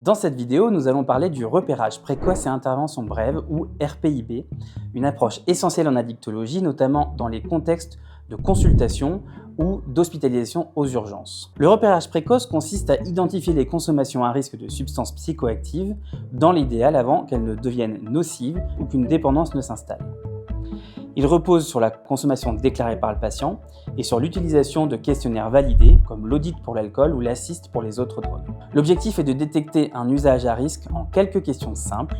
Dans cette vidéo, nous allons parler du repérage précoce et intervention brève, ou RPIB, une approche essentielle en addictologie, notamment dans les contextes de consultation ou d'hospitalisation aux urgences. Le repérage précoce consiste à identifier les consommations à risque de substances psychoactives, dans l'idéal avant qu'elles ne deviennent nocives ou qu'une dépendance ne s'installe. Il repose sur la consommation déclarée par le patient et sur l'utilisation de questionnaires validés, comme l'audit pour l'alcool ou l'assist pour les autres drogues. L'objectif est de détecter un usage à risque en quelques questions simples,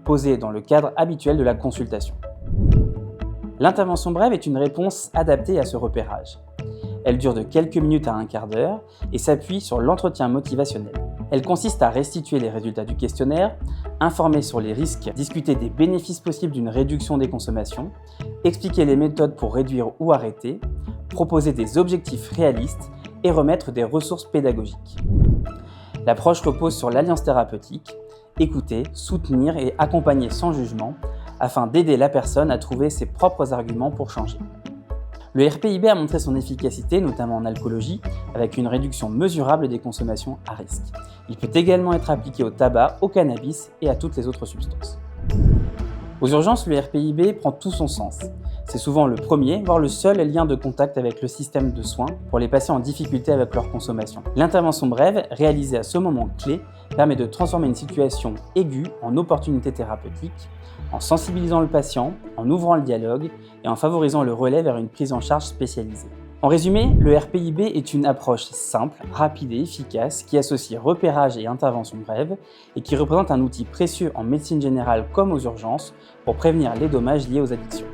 posées dans le cadre habituel de la consultation. L'intervention brève est une réponse adaptée à ce repérage. Elle dure de quelques minutes à un quart d'heure et s'appuie sur l'entretien motivationnel. Elle consiste à restituer les résultats du questionnaire, informer sur les risques, discuter des bénéfices possibles d'une réduction des consommations, expliquer les méthodes pour réduire ou arrêter, proposer des objectifs réalistes et remettre des ressources pédagogiques. L'approche repose sur l'alliance thérapeutique, écouter, soutenir et accompagner sans jugement afin d'aider la personne à trouver ses propres arguments pour changer. Le RPIB a montré son efficacité, notamment en alcoolologie, avec une réduction mesurable des consommations à risque. Il peut également être appliqué au tabac, au cannabis et à toutes les autres substances. Aux urgences, le RPIB prend tout son sens. C'est souvent le premier, voire le seul lien de contact avec le système de soins pour les patients en difficulté avec leur consommation. L'intervention brève, réalisée à ce moment clé, permet de transformer une situation aiguë en opportunité thérapeutique, en sensibilisant le patient, en ouvrant le dialogue et en favorisant le relais vers une prise en charge spécialisée. En résumé, le RPIB est une approche simple, rapide et efficace qui associe repérage et intervention brève et qui représente un outil précieux en médecine générale comme aux urgences pour prévenir les dommages liés aux addictions.